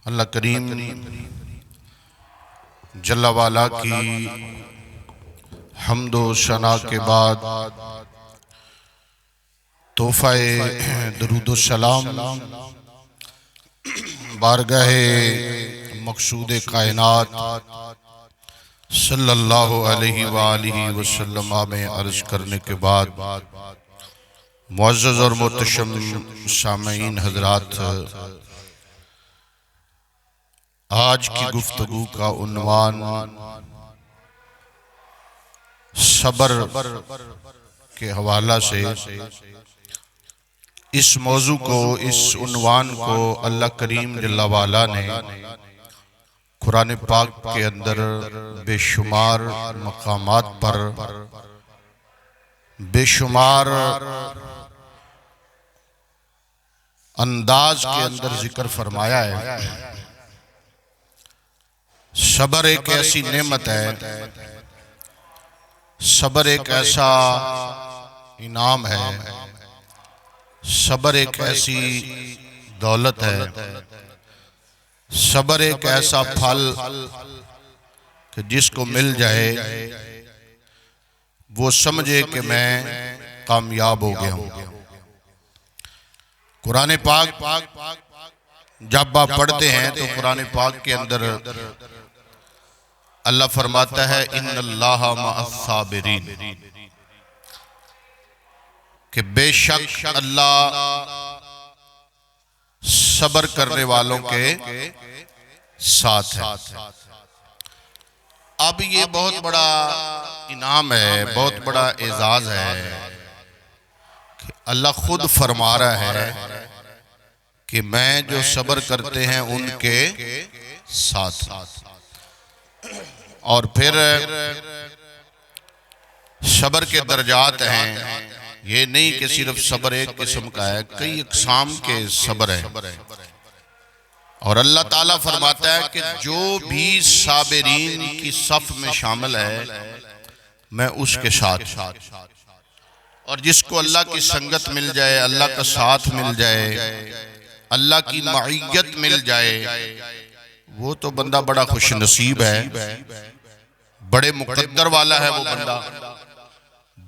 اللہ کریم جل وعلا کی حمد و ثنا کے بعد تحفہ درود و سلام بارگاہ مقصود کائنات صلی اللہ علیہ وآلہ وسلم میں عرض کرنے کے بعد معزز اور محتشم سامعین حضرات، آج کی گفتگو کا عنوان صبر کے حوالہ سے اس موضوع کو، اس عنوان کو اللہ کریم جل وعلا نے قرآن پاک کے اندر بے شمار مقامات پر بے شمار انداز کے اندر ذکر فرمایا ہے۔ صبر ایک ایسی نعمت ہے، صبر ایک ایسا انعام ہے، صبر ایک ایسی دولت ہے، صبر ایک ایسا پھل کہ جس کو مل جائے وہ سمجھے کہ میں کامیاب ہو گیا ہوں۔ قرآن پاک جب آپ پڑھتے ہیں تو قرآن پاک کے اندر اللہ فرماتا ہے ان اللہ مع الصابرین، کہ بے شک اللہ صبر کرنے والوں کے ساتھ ہے۔ اب یہ بہت بڑا انعام ہے، بہت بڑا اعزاز ہے کہ اللہ خود فرما رہا ہے کہ میں جو صبر کرتے ہیں ان کے ساتھ، اور پھر صبر کے درجات ہیں۔ یہ نہیں کہ صرف صبر ایک قسم کا ہے، کئی اقسام کے صبر ہیں، اور اللہ تعالیٰ فرماتا ہے کہ جو بھی صابرین کی صف میں شامل ہے میں اس کے ساتھ، اور جس کو اللہ کی سنگت مل جائے، اللہ کا ساتھ مل جائے، اللہ کی معیت مل جائے، وہ تو بندہ بڑا خوش نصیب ہے، بڑے مقدر والا ہے وہ بندہ،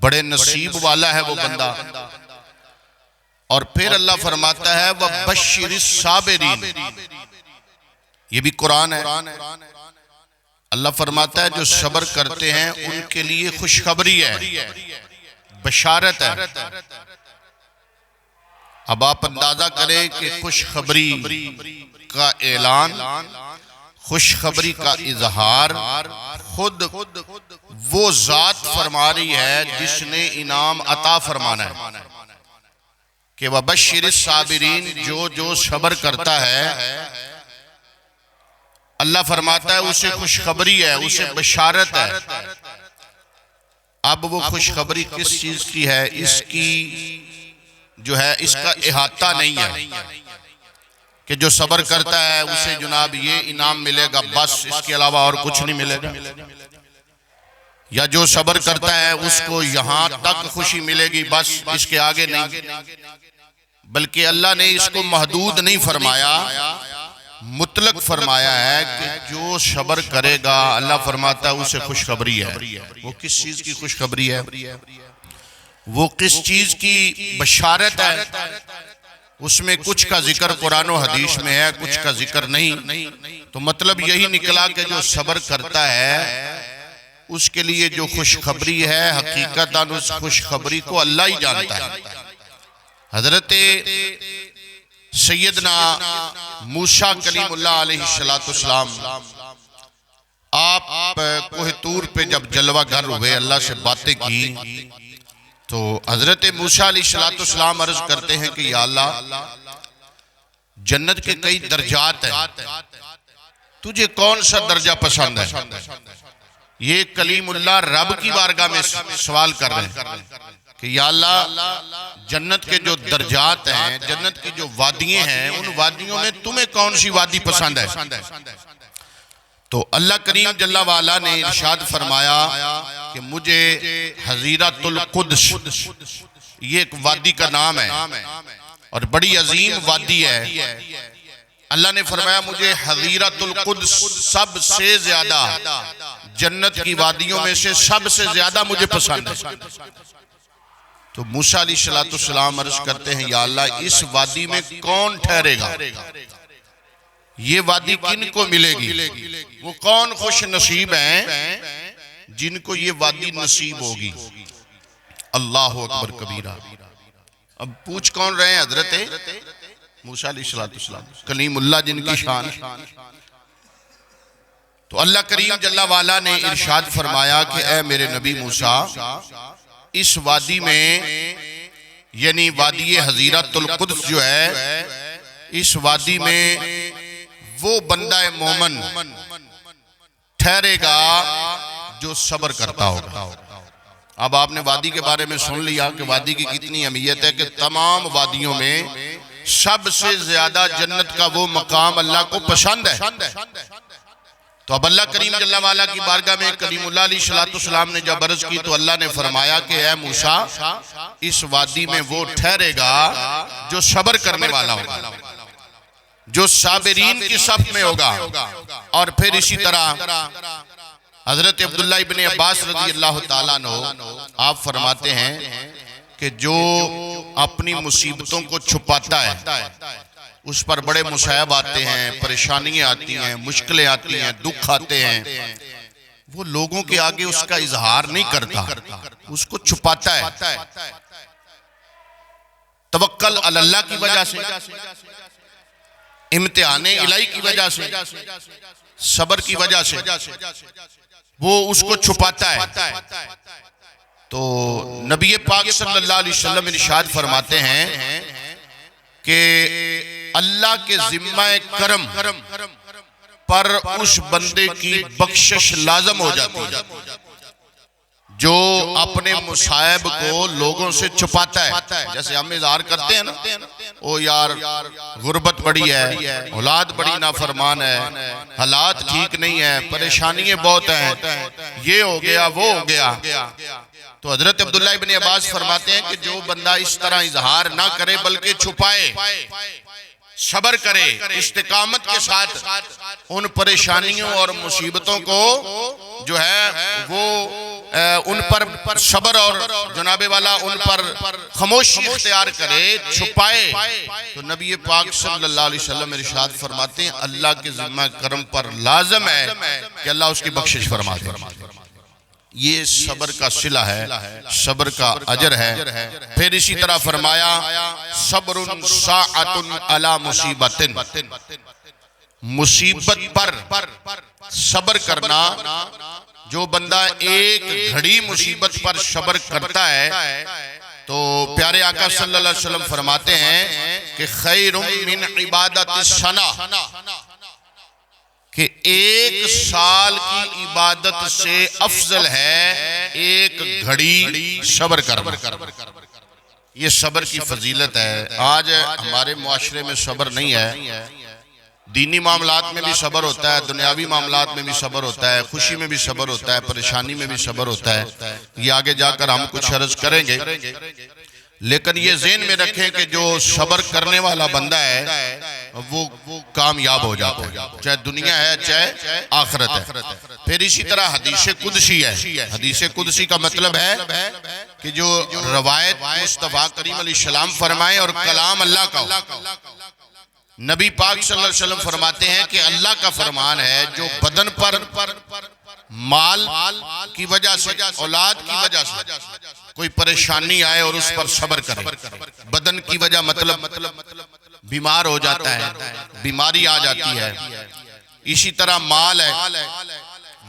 بڑے نصیب والا ہے وہ بندہ۔ اور پھر اللہ فرماتا ہے وَبَشِّرِ الصَّابِرِينَ، یہ بھی قرآن ہے۔ اللہ فرماتا ہے جو صبر کرتے ہیں ان کے لیے خوشخبری ہے، بشارت ہے۔ اب آپ اندازہ کریں کہ خوشخبری کا اعلان، خوشخبری کا اظہار خود وہ ذات فرما رہی ہے جس نے انعام عطا فرمانا ہے کہ وَبَشِّرِ الصَّابِرِينَ، جو صبر کرتا ہے اللہ فرماتا ہے اسے خوشخبری ہے، اسے بشارت ہے۔ اب وہ خوشخبری کس چیز کی ہے؟ اس کی جو ہے اس کا احاطہ نہیں ہے کہ جو صبر کرتا ہے اسے جناب یہ انعام ملے گا، بس اس کے علاوہ اور کچھ نہیں ملے گا، یا جو صبر کرتا ہے اس کو یہاں تک خوشی ملے گی بس اس کے آگے نہیں، بلکہ اللہ نے اس کو محدود نہیں فرمایا، مطلق فرمایا ہے کہ جو صبر کرے گا اللہ فرماتا ہے اسے خوشخبری ہے۔ وہ کس چیز کی خوشخبری ہے؟ وہ کس چیز کی بشارت ہے؟ اس میں کچھ کا ذکر قرآن و حدیث میں ہے، کچھ کا ذکر نہیں، تو مطلب یہی نکلا کہ جو صبر کرتا ہے اس کے لیے جو خوشخبری ہے حقیقتاً اس خوشخبری کو اللہ ہی جانتا ہے۔ حضرت سیدنا موسیٰ کلیم اللہ علیہ السلام آپ کوہ طور پہ جب جلوہ گر ہوئے، اللہ سے باتیں کی، تو حضرت موسیٰ علیہ السلام عرض کرتے ہیں کہ یا اللہ جنت کے کئی درجات ہیں، تجھے کون سا درجہ پسند ہے؟ یہ کلیم اللہ رب کی بارگاہ میں سوال کر رہے ہیں کہ یا اللہ جنت کے جو درجات ہیں، جنت کی جو وادیاں ہیں، ان وادیوں میں تمہیں کون سی وادی پسند ہے؟ تو اللہ کریم جل وعلا نے ارشاد فرمایا کہ مجھے حضیرۃ القدس، یہ ایک وادی کا نام ہے اور بڑی عظیم وادی ہے، اللہ نے فرمایا مجھے حضیرۃ القدس سب سے زیادہ، جنت کی وادیوں میں سے سب سے زیادہ مجھے پسند ہے۔ تو موسیٰ علیہ السلام عرض کرتے ہیں یا اللہ اس وادی میں کون ٹھہرے گا، یہ وادی کن کو ملے گی، وہ کون خوش نصیب ہیں جن کو یہ وادی نصیب ہوگی۔ اللہ اکبر کبیرہ۔ اب پوچھ کون رہے ہیں؟ حضرت موسیٰ علیہ السلام، کلیم اللہ جن کی شان۔ تو اللہ کریم جل وعلا نے ارشاد فرمایا کہ اے میرے نبی موسیٰ، اس وادی میں یعنی وادی حضیرۃ القدس جو ہے، اس وادی میں وہ بندہ مومن ٹھہرے گا جو صبر کرتا ہوگا۔ اب آپ نے وادی کے بارے میں سن لیا کہ وادی کی کتنی اہمیت ہے، کہ تمام وادیوں میں سب سے زیادہ جنت کا وہ مقام اللہ کو پسند ہے۔ تو اب اللہ کریم جل وعلا کی بارگاہ میں کلیم اللہ علیہ السلام نے جب عرض کی تو اللہ نے فرمایا کہ اے موسیٰ اس وادی میں وہ ٹھہرے گا جو صبر کرنے والا ہوگا، جو صابرین کی صف میں ہوگا۔ اور پھر اسی طرح حضرت عبداللہ ابن عباس رضی اللہ تعالیٰ عنہ آپ فرماتے ہیں کہ جو اپنی مصیبتوں کو چھپاتا ہے اس پر بڑے مصائب آتے ہیں، پریشانیاں آتی ہیں، مشکلیں آتی ہیں، دکھ آتے ہیں، وہ لوگوں کے آگے اس کا اظہار نہیں کرتا، اس کو چھپاتا ہے۔ توکل علی اللہ کی وجہ سے، امتحان الہی کی وجہ سے، صبر کی وجہ سے وہ اس کو چھپاتا ہے۔ تو نبی پاک صلی اللہ علیہ وسلم ارشاد فرماتے ہیں کہ اللہ کے ذمہ کرم پر اس بندے کی بخشش لازم ہو جاتی ہے جو اپنے مصائب کو لوگوں سے چھپاتا ہے۔ جیسے ہم اظہار کرتے ہیں نا، او یار غربت بڑی ہے، اولاد بڑی نافرمان ہے، حالات ٹھیک نہیں ہے، پریشانیاں بہت ہیں، یہ ہو گیا وہ ہو گیا۔ تو حضرت عبداللہ ابن عباس فرماتے ہیں کہ جو بندہ اس طرح اظہار نہ کرے بلکہ چھپائے، صبر کرے، استقامت کے ساتھ ان پریشانیوں اور مصیبتوں کو جو ہے وہ ان پر صبر اور جناب والا ان پر خاموشی اختیار کرے، چھپائے، تو نبی پاک صلی اللہ علیہ وسلم ارشاد فرماتے ہیں اللہ کے ذمہ کرم پر لازم ہے کہ اللہ اس کی بخشش فرما دے۔ یہ صبر کا صلہ ہے، صبر کا اجر ہے۔ پھر اسی طرح فرمایا صبر ساعۃ علی مصیبت، مصیبت پر صبر کرنا، جو بندہ ایک گھڑی مصیبت پر صبر کرتا ہے تو پیارے آقا صلی اللہ علیہ وسلم فرماتے ہیں کہ خیر من عبادت السنہ، کہ ایک سال کی عبادت سے افضل ہے ایک گھڑی صبر کرنا۔ یہ صبر کی فضیلت ہے۔ آج ہمارے معاشرے میں صبر نہیں ہے، دینی معاملات میں بھی صبر ہوتا ہے، دنیاوی معاملات میں بھی صبر ہوتا ہے، خوشی میں بھی صبر ہوتا ہے، پریشانی میں بھی صبر ہوتا ہے۔ یہ آگے جا کر ہم کچھ عرض کریں گے، لیکن یہ ذہن میں رکھیں کہ جو صبر کرنے والا بندہ ہے وہ کامیاب ہو جاتا ہے، چاہے دنیا ہے چاہے آخرت ہے۔ پھر اسی طرح حدیث قدسی ہے۔ حدیث قدسی کا مطلب ہے کہ جو روایت مصطفیٰ کریم علیہ السلام فرمائے اور کلام اللہ کا ہو۔ نبی پاک صلی اللہ علیہ وسلم فرماتے ہیں کہ اللہ کا فرمان ہے جو بدن پر مال کی وجہ سے، اولاد کی وجہ سے کوئی پریشانی آئے اور اس پر صبر کرے۔ بدن کی وجہ مطلب بیمار ہو جاتا ہے، بیماری آ جاتی ہے۔ اسی طرح مال ہے،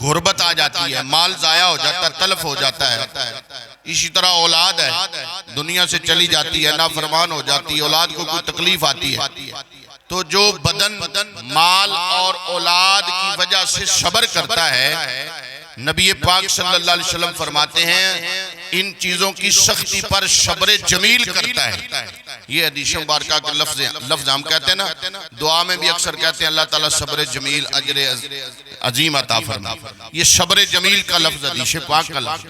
غربت آ جاتی ہے، مال ضائع ہو جاتا ہے، تلف ہو جاتا ہے۔ اسی طرح اولاد ہے، دنیا سے چلی جاتی ہے، نافرمان ہو جاتی ہے، اولاد کو کوئی تکلیف آتی ہے۔ تو جو بدن مال اور اولاد کی وجہ سے صبر کرتا ہے، نبی پاک صلی اللہ علیہ وسلم فرماتے ہیں ان چیزوں کی سختی پر صبر جمیل کرتا ہے۔ یہ حدیث مبارکہ کا لفظ ہم کہتے ہیں نا، دعا میں بھی اکثر کہتے ہیں اللہ تعالیٰ صبر جمیل اجر عظیم عطا فرما۔ یہ صبر جمیل کا لفظ حدیث پاک کا لفظ۔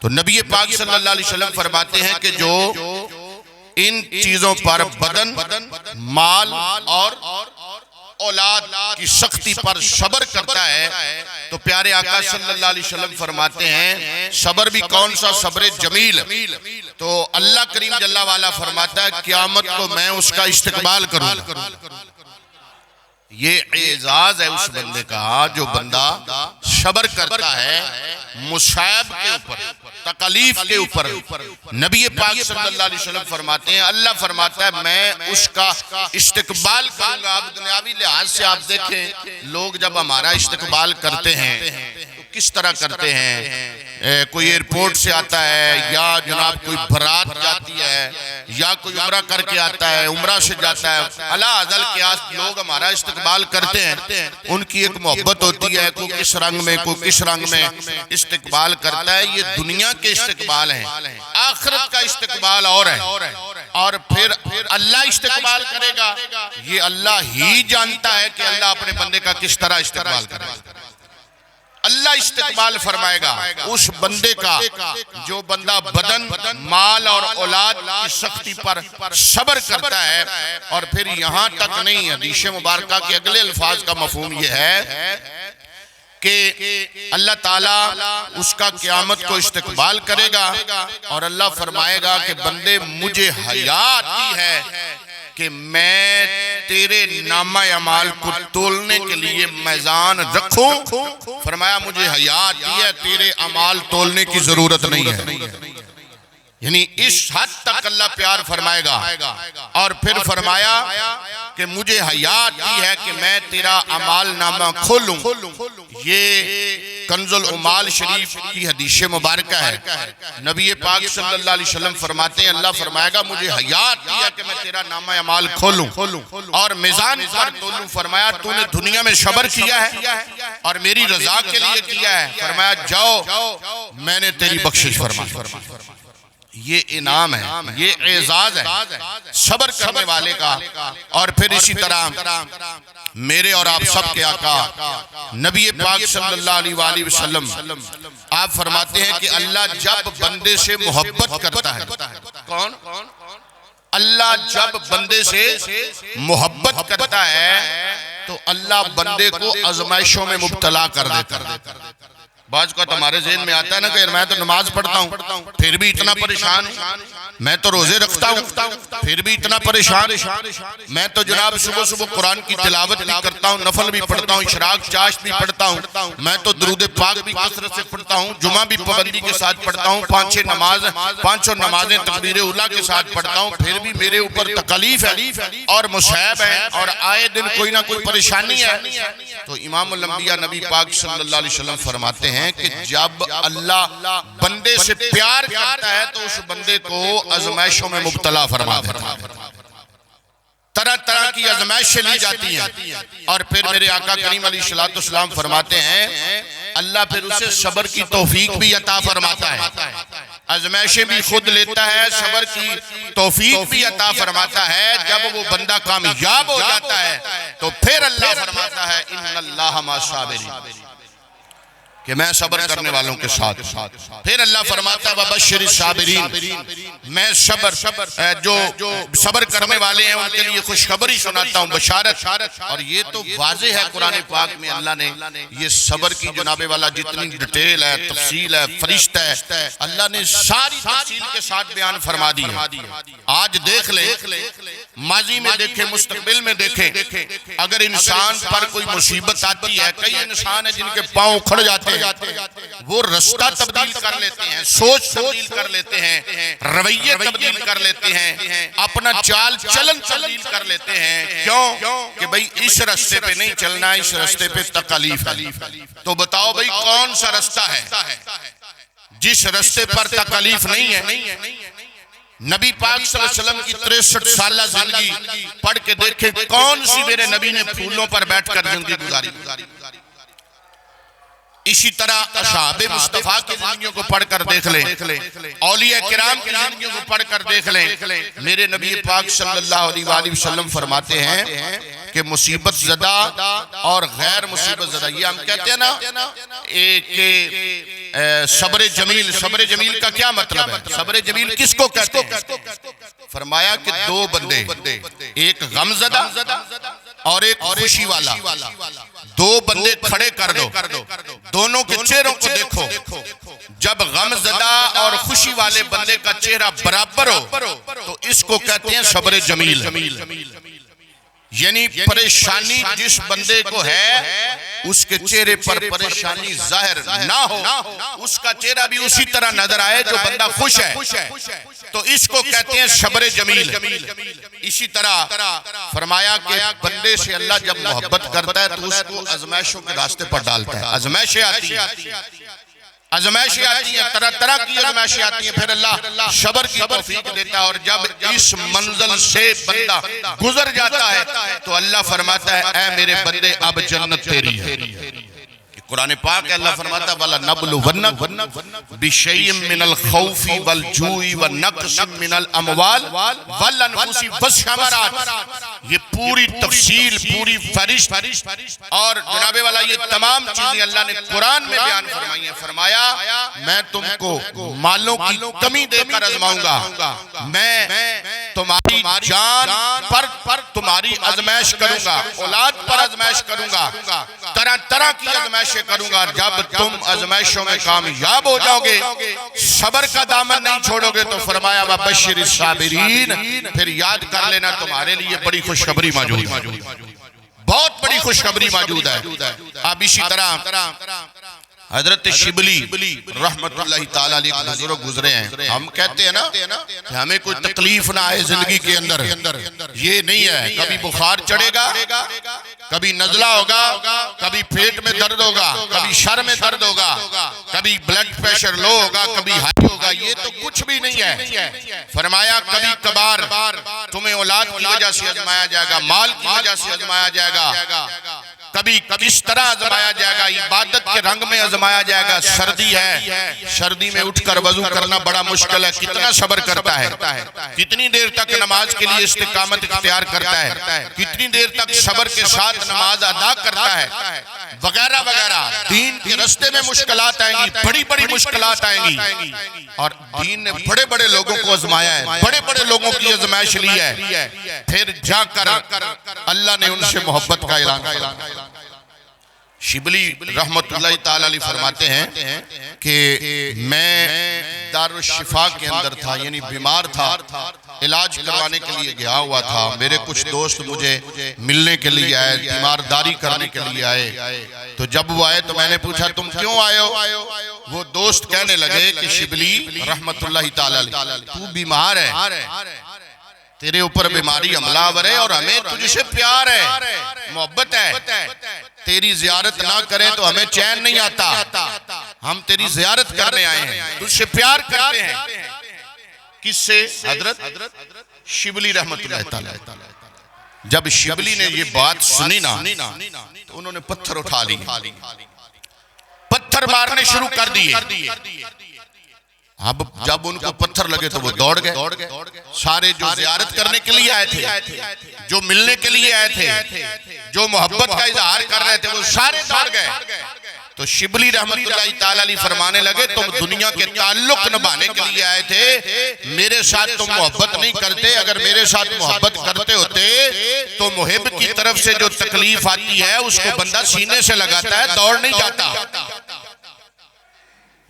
تو نبی پاک صلی اللہ علیہ وسلم فرماتے ہیں کہ جو ان چیزوں پر بدن مال اور اولاد کی سختی پر صبر کرتا ہے تو پیارے آقا صلی اللہ علیہ وسلم فرماتے ہیں صبر بھی کون سا؟ صبر جمیل. تو اللہ کریم جل وعلا فرماتا ہے قیامت کو میں اس کا استقبال کروں. یہ اعزاز ہے اس بندے کا جو بندہ صبر کرتا ہے مصائب کے اوپر، تکلیف کے اوپر. نبی پاک صلی اللہ علیہ وسلم فرماتے ہیں اللہ فرماتا ہے میں اس کا استقبال کروں گا. اب دنیاوی لحاظ سے آپ دیکھیں لوگ جب ہمارا استقبال کرتے ہیں تو کس طرح کرتے ہیں؟ کوئی ایئرپورٹ سے آتا ہے یا جناب کوئی برات جاتی ہے یا کوئی عمرہ کر کے آتا ہے، عمرہ سے جاتا ہے، اللہ ازل قیاس لوگ ہمارا استقبال کرتے ہیں. ان کی ایک محبت ہوتی ہے، کوئی کس رنگ میں کوئی کس رنگ میں استقبال کرتا ہے. یہ دنیا کے استقبال ہیں، آخرت کا استقبال اور ہے. اور پھر اللہ استقبال کرے گا، یہ اللہ ہی جانتا ہے کہ اللہ اپنے بندے کا کس طرح استقبال کرے گا. اللہ استقبال فرمائے گا اس بندے کا جو بندہ بدن، مال اور اولاد کی سختی پر صبر کرتا ہے. اور پھر یہاں تک نہیں، حدیث مبارکہ کے اگلے الفاظ کا مفہوم یہ ہے کہ اللہ تعالیٰ اس کا قیامت کو استقبال کرے گا اور اللہ فرمائے گا کہ بندے مجھے حیا آتی ہے کہ میں تیرے نامہ اعمال کو تولنے کے لیے میزان رکھوں. فرمایا مجھے حیا آتی ہے، تیرے اعمال تولنے کی ضرورت نہیں ہے. یعنی اس حد تک اللہ پیار فرمائے گا. اور پھر فرمایا کہ مجھے حیا آتی ہے کہ میں تیرا اعمال نامہ کھولوں. یہ کنز العمال شریف کی حدیث مبارکہ ہے. نبی پاک صلی اللہ علیہ وسلم فرماتے ہیں اللہ فرمائے گا مجھے حیا آتی ہے کہ میں تیرا نامہ اعمال کھولوں اور میزان پر تولوں. فرمایا تو نے دنیا میں صبر کیا ہے اور میری رضا کے لیے کیا ہے. فرمایا جاؤ میں نے تیری بخشش فرمائی. یہ انعام ہے، یہ اعزاز ہے صبر کرنے والے کا. اور پھر اسی طرح میرے اور آپ سب کے آقا نبی پاک صلی اللہ علیہ وآلہ وسلم آپ فرماتے ہیں کہ اللہ جب بندے سے محبت کرتا ہے. کون؟ اللہ جب بندے سے محبت کرتا ہے تو اللہ بندے کو آزمائشوں میں مبتلا کر دیتا ہے. بعض کا ہمارے ذہن میں آتا ہے نا کہ میں تو نماز پڑھتا ہوں پھر بھی اتنا پریشان ہوں، میں تو روزے رکھتا ہوں پھر بھی اتنا پریشان ہوں، میں تو جناب صبح قرآن کی تلاوت بھی کرتا ہوں، نفل بھی پڑھتا ہوں، اشراق چاشت بھی پڑھتا ہوں، میں تو درود پاک بھی کثرت سے پڑھتا ہوں، جمعہ بھی پابندی کے ساتھ پڑھتا ہوں، پانچوں نمازیں تکبیر اولیٰ کے ساتھ پڑھتا ہوں، پھر بھی میرے اوپر تکلیف ہے اور مصائب ہے اور آئے دن کوئی نہ کوئی پریشانی ہے. تو امام الانبیاء نبی پاک صلی اللہ علیہ وسلم فرماتے ہیں کہ جب اللہ بندے سے پیار کرتا ہے تو اس بندے کو آزمائشوں میں مبتلا فرما دیتا ہے. طرح طرح کی آزمائشیں لی جاتی ہیں اور پھر میرے آقا کریم علیہ الصلوۃ والسلام فرماتے ہیں اللہ پھر اسے صبر کی توفیق بھی عطا فرماتا ہے. آزمائشیں بھی خود لیتا ہے، صبر کی توفیق بھی عطا فرماتا ہے. جب وہ بندہ کامیاب ہو جاتا ہے تو پھر اللہ فرماتا ہے ان اللہ مع الصابرین کہ میں صبر کرنے والوں کے ساتھ. پھر اللہ فرماتا ہے وبشر الصابرین، میں جو صبر کرنے والے ہیں ان کے لیے خوشخبری سناتا ہوں، بشارت. اور یہ تو واضح ہے قرآن پاک میں اللہ نے یہ صبر کی جناب والا جتنی ڈیٹیل ہے، تفصیل ہے، فرشتہ ہے، اللہ نے ساری تفصیل کے ساتھ بیان فرما دی ہے. آج دیکھ لے، ماضی میں دیکھیں، مستقبل میں دیکھیں، اگر انسان پر کوئی مصیبت آتی ہے، کئی انسان ہیں جن کے پاؤں اکھڑ جاتے ہیں، وہ رستہ تبدیل کر لیتے ہیں، سوچ تبدیل کر لیتے ہیں، رویے تبدیل کر لیتے ہیں، اپنا چال چلن تبدیل کر لیتے ہیں. کیوں؟ کہ بھئی اس رستے پہ نہیں چلنا، اس رستے پہ تکلیف ہے. تو بتاؤ بھئی کون سا رستہ ہے جس رستے پر تکلیف نہیں ہے؟ نبی پاک صلی اللہ علیہ وسلم کی 63 سالہ زندگی پڑھ کے دیکھیں کون سی میرے نبی نے پھولوں پر بیٹھ کر زندگی گزاری. اسی طرح اصحاب مصطفیٰ کی زندگیوں کو پڑھ کر دیکھ لیں، اولیاء کرام کی زندگیوں کو پڑھ کر دیکھ لیں. میرے نبی پاک صلی اللہ علیہ وآلہ وسلم فرماتے ہیں کہ مصیبت زدہ اور غیر مصیبت زدہ، یہ ہم کہتے ہیں نا کہ صبر جمیل. صبر جمیل کا کیا مطلب ہے؟ صبر جمیل کس کو کہتے ہیں؟ فرمایا کہ دو بندے، ایک غم زدہ اور ایک خوشی والا، دو بندے کھڑے کر دو، دونوں کے چہروں کو دیکھو، جب غم زدہ اور خوشی والے بندے کا چہرہ برابر ہو تو اس کو کہتے ہیں صبر جمیل۔ یعنی پریشانی جس بندے کو ہے اس کے چہرے پر پریشانی ظاہر نہ ہو، اس کا چہرہ بھی اسی طرح نظر آئے جو بندہ خوش ہے، تو اس کو کہتے ہیں صبر جمیل۔ اسی طرح فرمایا کہ بندے سے اللہ جب محبت کرتا ہے تو اس کو آزمائشوں کے راستے پر ڈالتا ہے، آزمائشیں آتی ہیں، آزمائشیں آتی ہیں، طرح طرح کی آزمائشیں آتی ہیں، پھر اللہ صبر کی توفیق دیتا ہے، اور جب اس منزل سے بندہ گزر جاتا ہے تو اللہ فرماتا ہے اے میرے بندے اب جنت تیری ہے۔ قرآن پاک ہے، اللہ فرماتا ہے وَلَنَبْلُوَنَّكُم بِشَيْءٍ مِّنَ الْخَوْفِ وَالْجُوعِ وَالنَّقْصِ مِّنَ الْأَمْوَالِ وَالْأَنفُسِ وَالثَّمَرَاتِ، یہ پوری تفصیل، پوری فہرست اور جناب والا یہ تمام چیزیں اللہ نے قرآن میں بیان فرمائی ہیں۔ فرمایا میں تم کو مالوں کی کمی دے کر آزماؤں گا، میں تمہاری جان پر تمہاری آزمائش کروں گا، اولاد پر آزمائش کروں گا، طرح طرح کی آزمائش کروں گا۔ جب تم آزمائشوں میں کامیاب ہو جاؤ گے، صبر کا دامن نہیں چھوڑو گے، تو فرمایا وَبَشِّرِ الصَّابِرِينَ، پھر یاد کر لینا تمہارے لیے بڑی خوشخبری موجود ہے، بہت بڑی خوشخبری موجود ہے۔ اب اسی طرح حضرت شبلی رحمت اللہ تعالیٰ علیہ بزرگ گزرے ہیں۔ ہم کہتے ہیں نا کہ ہمیں کوئی تکلیف نہ آئے زندگی کے اندر، یہ نہیں ہے، کبھی بخار چڑھے گا، کبھی نزلہ ہوگا، کبھی پیٹ میں درد ہوگا، کبھی سر میں درد ہوگا، کبھی بلڈ پریشر لو ہوگا، کبھی ہائی ہوگا، یہ تو کچھ بھی نہیں ہے۔ فرمایا کبھی کبھار تمہیں اولاد کی وجہ سے آزمایا جائے گا، مال کی وجہ سے آزمایا جائے گا، کبھی کس طرح آزمایا جائے گا، عبادت کے رنگ میں آزمایا جائے گا۔ سردی ہے، سردی میں اٹھ کر وضو کرنا بڑا مشکل ہے، کتنا صبر کرتا ہے، کتنی دیر تک نماز کے لیے استقامت اختیار کرتا ہے، کتنی دیر تک صبر کے ساتھ نماز ادا کرتا ہے، وغیرہ وغیرہ۔ دین کے رستے میں مشکلات آئیں گی، بڑی بڑی مشکلات آئیں گی، اور دین نے بڑے بڑے لوگوں کو آزمایا ہے، بڑے بڑے لوگوں کی آزمائش لی ہے، پھر جا کر اللہ نے ان سے محبت کا اعلان کیا۔ شبلی رحمت اللہ تعالیٰ علیہ فرماتے ہیں کہ میں دارالشفا کے اندر تھا، یعنی بیمار تھا، علاج کروانے کے لیے گیا ہوا تھا، میرے کچھ دوست مجھے ملنے کے لیے آئے، بیمارداری کرنے کے لیے آئے، تو جب وہ آئے تو میں نے پوچھا تم کیوں آئے ہو؟ وہ دوست کہنے لگے کہ شبلی رحمت اللہ تعالیٰ علیہ تو بیمار ہے، تیرے اوپر بیماری حملہ آور ہے، اور ہمیں تجھ سے پیار ہے، محبت ہے، تیری زیارت نہ کریں تو ہمیں چین نہیں آتا، ہم تیری زیارت کرنے آئے ہیں، تجھ سے پیار کرتے ہیں۔ کس سے؟ حضرت شبلی رحمت اللہ تعالیٰ۔ جب شبلی نے یہ بات سنی نا تو انہوں نے پتھر اٹھا لی، پتھر مارنے شروع کر دیے۔ اب جب ان کو پتھر لگے تو وہ دوڑ گئے، سارے جو زیارت کرنے کے لیے آئے تھے، جو ملنے کے لیے آئے تھے، جو محبت کا اظہار کر رہے تھے، وہ سارے دوڑ گئے۔ تو شبلی رحمت اللہ تعالیٰ علیہ فرمانے لگے تم دنیا کے تعلق نبھانے کے لیے آئے تھے، میرے ساتھ تم محبت نہیں کرتے، اگر میرے ساتھ محبت کرتے ہوتے تو محب کی طرف سے جو تکلیف آتی ہے اس کو بندہ سینے سے لگاتا ہے، دوڑ نہیں جاتا۔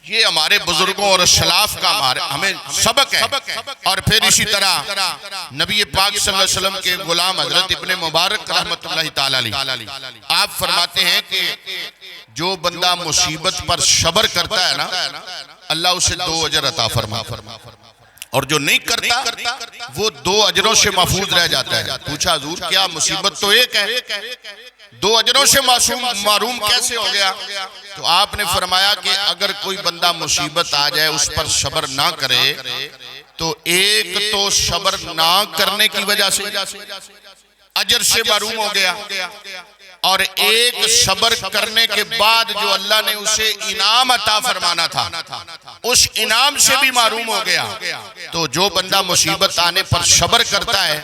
یہ ہمارے بزرگوں اور اسلاف کا ہمیں سبق ہے۔ اور پھر اسی طرح نبی پاک صلی اللہ علیہ وسلم کے غلام حضرت ابن مبارک رحمت اللہ تعالیٰ علیہ، آپ فرماتے ہیں کہ جو بندہ مصیبت پر صبر کرتا ہے نا، اللہ اسے 2 اجر عطا فرماتا ہے، اور جو نہیں کرتا وہ 2 اجروں سے محفوظ رہ جاتا ہے۔ پوچھا حضور کیا مصیبت تو ایک ہے، 2 اجروں سے معروم کیسے ہو گیا؟ تو آپ نے فرمایا کہ اگر کوئی بندہ مصیبت آ جائے اس پر صبر نہ کرے تو ایک تو صبر نہ کرنے کی وجہ سے اجر سے محروم ہو گیا، اور ایک صبر کرنے کے بعد جو اللہ نے اسے انعام عطا فرمانا تھا اس انعام سے بھی محروم ہو گیا۔ تو جو بندہ مصیبت آنے پر صبر کرتا ہے،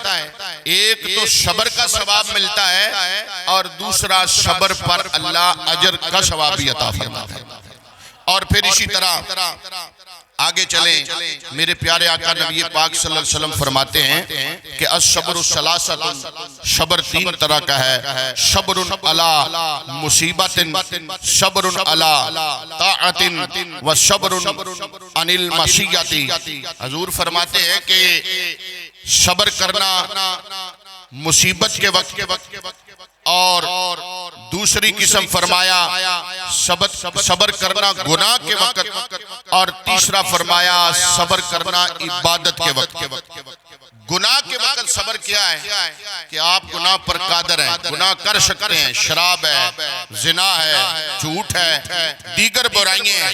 ایک تو صبر کا ثواب ملتا ہے، اور دوسرا صبر پر اللہ اجر کا ثواب بھی عطا فرماتا ہے۔ اور پھر اسی طرح آگے چلیں، میرے پیارے آقا نبی پاک صلی اللہ علیہ وسلم فرماتے ہیں کہ الصبر ثلاثۃ، صبر 3 طرح کا ہے، صبر علی مصیبت، صبر علی طاعت، و صبر عن المعصیۃ۔ حضور فرماتے ہیں کہ صبر کرنا مصیبت کے وقت، اور دوسری قسم فرمایا صبر کرنا گناہ کے وقت، اور تیسرا فرمایا صبر کرنا عبادت کے وقت۔ گناہ کے وقت صبر کیا ہے کہ آپ گناہ پر قادر ہیں، گناہ کر سکتے ہیں، شراب ہے، زنا ہے، جھوٹ ہے، دیگر برائیاں ہیں،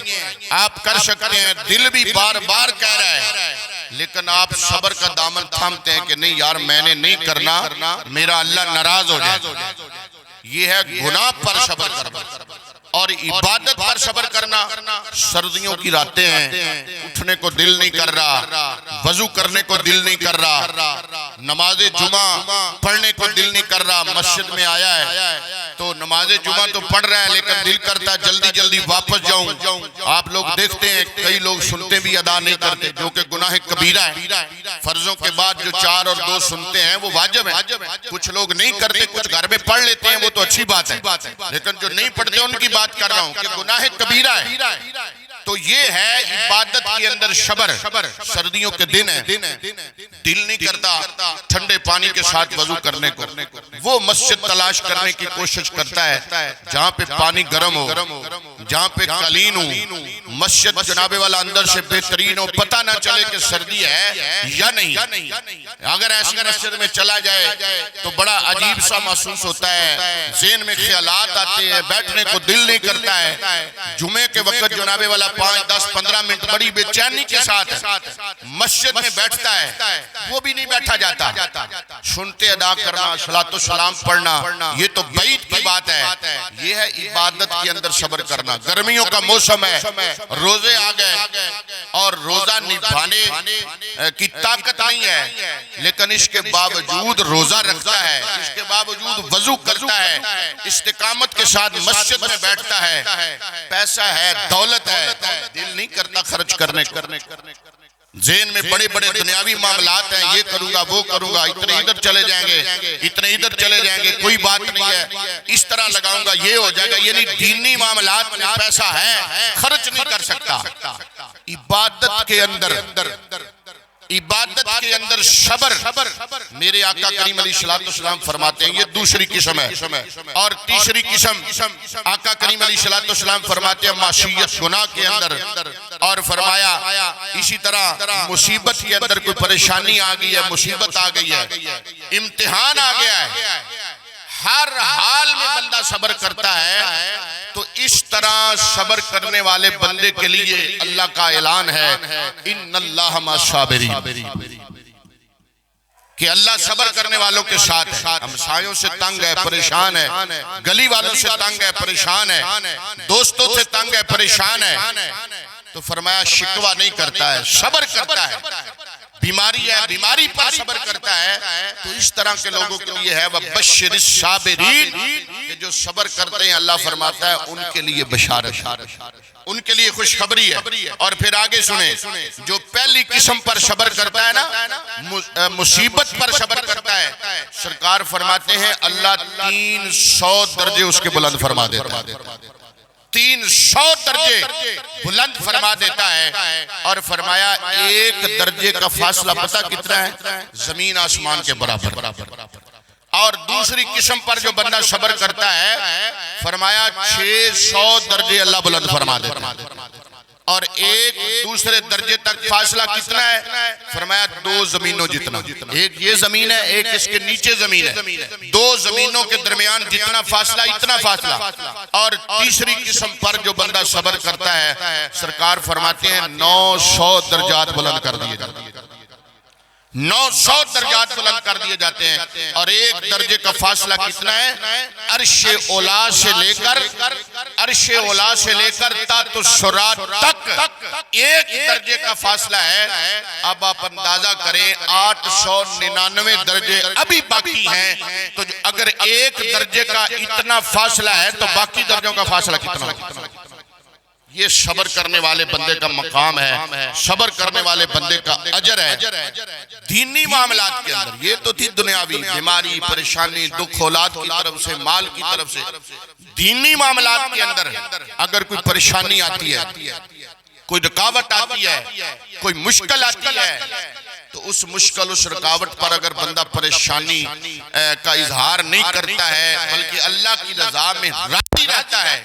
آپ کر سکتے ہیں، دل بھی بار بار کہہ رہا ہے، لیکن آپ صبر کا دامن تھامتے ہیں کہ نہیں یار میں نے نہیں کرنا، میرا اللہ ناراض ہو جائے۔ یہ ہے گناہ پر صبر کرنا۔ اور عبادت پر صبر کرنا، سردیوں کی راتیں ہیں، اٹھنے کو دل نہیں کر رہا، وضو کرنے کو دل نہیں کر رہا، نماز جمعہ پڑھنے کو دل نہیں کر رہا، مسجد میں آیا ہے تو نماز جمعہ تو پڑھ رہا ہے لیکن دل کرتا ہے جلدی جلدی واپس جاؤں۔ آپ لوگ دیکھتے ہیں کئی لوگ سنتے بھی ادا نہیں کرتے، جو کہ گناہ کبیرہ ہے۔ فرضوں کے بعد جو 4 اور 2 سنتے ہیں وہ واجب ہے، کچھ لوگ نہیں کرتے، کچھ گھر میں پڑھ لیتے ہیں، وہ تو اچھی بات ہے، لیکن جو نہیں پڑھتے ان کی بات کر رہا ہوں کہ گناہ کبیرہ ہے۔ تو یہ ہے عبادت کے اندر صبر۔ سردیوں کے دن ہے، دل نہیں کرتا ٹھنڈے پانی کے ساتھ وضو کرنے کو، وہ مسجد تلاش کرنے کی کوشش کرتا ہے جہاں پہ پانی گرم ہو، جہاں پہ قالین ہو، مسجد جناب والا اندر سے بہترین ہو، پتہ نہ چلے کہ سردی ہے یا نہیں۔ اگر ایسی مسجد میں چلا جائے تو بڑا عجیب سا محسوس ہوتا ہے، ذہن میں خیالات آتے ہیں، بیٹھنے کو دل نہیں کرتا ہے۔ جمعے کے وقت جناب والا 5 10 15 منٹ بڑی بے چینی کے ساتھ مسجد میں بیٹھتا ہے، وہ بھی نہیں بیٹھا جاتا۔ سنتے ادا کرنا، صلاۃ و سلام پڑھنا، یہ تو بعید کی بات ہے۔ یہ ہے عبادت کے اندر صبر کرنا۔ گرمیوں کا موسم ہے، روزے آ گئے اور روزہ نبھانے کی طاقت نہیں ہے، لیکن اس کے باوجود روزہ رکھتا ہے، اس کے باوجود وضو کرتا ہے، استقامت کے ساتھ مسجد میں بیٹھتا ہے، پیسہ ہے، دولت ہے، دل نہیں کرتا خرچ کرنے کو۔ ذہن میں بڑے بڑے دنیاوی معاملات ہیں، یہ کروں گا وہ کروں گا، اتنے ادھر چلے جائیں گے، اتنے ادھر چلے جائیں گے، کوئی بات نہیں ہے، اس طرح لگاؤں گا یہ ہو جائے گا، یعنی دینی معاملات میں پیسہ ہے، خرچ نہیں کر سکتا۔ عبادت کے اندر صبر، میرے آقا کریم علیہ السلام فرماتے ہیں یہ دوسری قسم ہے۔ اور تیسری قسم آقا کریم علیہ السلام فرماتے ہیں معصیت، گناہ کے اندر، اور فرمایا اسی طرح مصیبت کے اندر کوئی پریشانی آ گئی ہے، مصیبت آ گئی ہے، امتحان آ گیا ہے، ہر حال میں بندہ صبر کرتا ہے، تو اس طرح صبر کرنے والے بندے کے لیے اللہ کا اعلان ہے ان اللہ مع الصابرین، کہ اللہ صبر کرنے والوں کے ساتھ ہے۔ ہمسایوں سے تنگ ہے، پریشان ہے، گلی والوں سے تنگ ہے، پریشان ہے، دوستوں سے تنگ ہے، پریشان ہے، تو فرمایا شکوہ نہیں کرتا ہے، صبر کرتا ہے۔ بیماری ہے، بیماری پر صبر کرتا ہے، تو اس طرح کے لوگوں کے لیے ہے وَبَشِّرِ الصَّابِرِينَ، کہ جو صبر کرتے ہیں اللہ فرماتا ہے ان کے لیے بشارت، ان کے لیے خوشخبری ہے۔ اور پھر آگے سنیں، جو پہلی قسم پر صبر کرتا ہے نا، مصیبت پر صبر کرتا ہے، سرکار فرماتے ہیں اللہ 300 درجے اس کے بلند فرما دیتا ہے، 300 درجے بلند فرما دیتا ہے۔ اور فرمایا ایک درجے کا فاصلہ پتہ کتنا ہے؟ زمین آسمان کے برابر۔ اور دوسری قسم پر جو بندہ صبر کرتا ہے فرمایا 600 درجے اللہ بلند فرما دیتا ہے۔ اور ایک دوسرے درجے تک فاصلہ کتنا ہے؟ فرمایا 2 زمینوں جتنا، ایک یہ زمین ہے، ایک اس کے نیچے زمین ہے، 2 زمینوں کے درمیان جتنا فاصلہ اتنا فاصلہ۔ اور تیسری قسم پر جو بندہ صبر کرتا ہے سرکار فرماتے ہیں 900 درجات بلند کر دیے جاتے ہیں، 900 درجات بلند کر دیے جاتے ہیں۔ اور ایک درجے کا فاصلہ کتنا ہے؟ عرش اولا سے لے کر تحت الثرى تک ایک درجے کا فاصلہ ہے۔ اب آپ اندازہ کریں 899 درجے ابھی باقی ہیں، تو اگر ایک درجے کا اتنا فاصلہ ہے تو باقی درجوں کا فاصلہ کتنا ہوگا؟ یہ صبر کرنے والے بندے کا مقام ہے، صبر کرنے والے بندے کا اجر ہے دینی معاملات کے اندر۔ یہ تو تھی دنیاوی بیماری، پریشانی، دکھ اولاد کی طرف سے، مال کی طرف سے۔ دینی معاملات کے اندر اگر کوئی پریشانی آتی ہے، کوئی رکاوٹ آتی ہے، کوئی مشکل آتی ہے، تو اس مشکل، اس رکاوٹ پر اگر بندہ پریشانی کا اظہار نہیں کرتا ہے بلکہ اللہ کی رضا میں راضی رہتا ہے،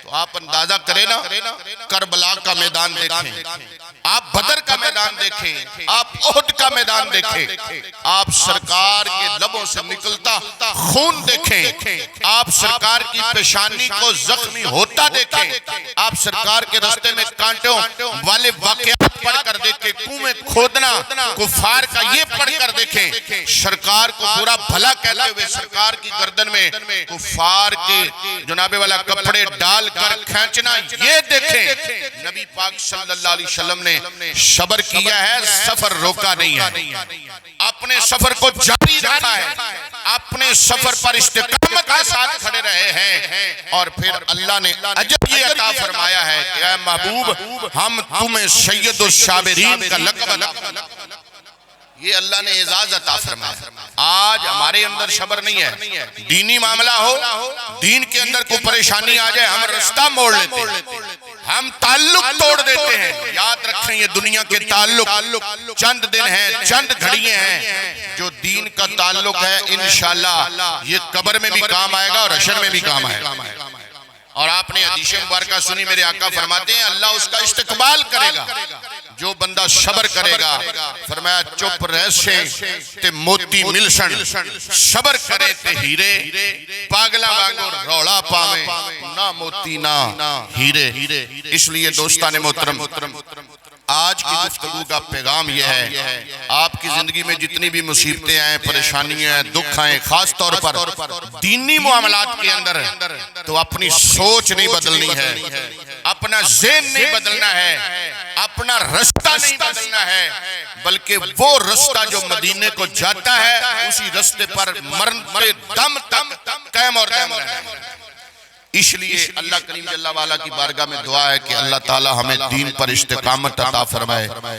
تو آپ اندازہ کریں نا، کربلا کا میدان دیکھیں، آپ بدر کا میدان دیکھیں، آپ احد کا میدان دیکھیں، آپ سرکار کے لبوں سے نکلتا خون دیکھیں، آپ سرکار کی پیشانی کو زخمی ہوتا دیکھیں، آپ سرکار کے راستے میں کانٹوں والے واقعات پڑھ کر دیکھیں، کنویں کھودنا کفار کا یہ پڑھ کر دیکھیں، سرکار کو برا بھلا کہتے ہوئے سرکار کی گردن میں کفار کے جناب والا کپڑے ڈال کر کھینچنا یہ دیکھیں۔ نبی پاک صلی اللہ علیہ وسلم نے صبر کیا ہے، سفر روکا نہیں ہے، اپنے سفر کو جاری رکھا ہے، اپنے سفر پر استقامت کے ساتھ کھڑے رہے ہیں، اور پھر اللہ نے عجب یہ عطا فرمایا ہے کہ اے محبوب ہم تمہیں سید الصابرین کا لقب، یہ اللہ نے اعزاز عطا فرمایا۔ آج ہمارے اندر صبر نہیں ہے، دینی معاملہ ہو، دین کے اندر کوئی پریشانی آ جائے ہم رستہ موڑ لیتے ہیں، ہم تعلق توڑ دیتے ہیں۔ یاد رکھیں یہ دنیا کے تعلق چند دن ہیں، چند گھڑیاں ہیں، جو دین کا تعلق ہے انشاءاللہ یہ قبر میں بھی کام آئے گا اور حشر میں بھی کام آئے گا۔ اور آپ نے حدیث مبارکہ سنی، میرے آقا فرماتے ہیں اللہ اس کا استقبال کرے گا جو بندہ صبر کرے گا۔ فرمایا چپ رہسیں تے موتی ملسن، صبر کرے تے ہیرے، پاگلا وانگو روڑا پاویں، نہ موتی نہ ہیرے۔ اس لیے دوستان محترم، آج کی گفتگو کا پیغام یہ ہے، آپ کی زندگی میں جتنی بھی مصیبتیں آئیں، پریشانیاں ہیں، دکھ آئیں، خاص طور پر دینی معاملات کے اندر تو اپنی سوچ نہیں بدلنی ہے، اپنا ذہن نہیں بدلنا ہے، اپنا رستہ نہیں بدلنا ہے، بلکہ وہ رستہ جو مدینے کو جاتا ہے اسی رستے پر مرتے دم تک قائم اور دائم رہنا ہے۔ اس لیے اللہ کریم جل وعلا کی بارگاہ میں دعا ہے کہ اللہ تعالی ہمیں دین پر استقامت عطا فرمائے۔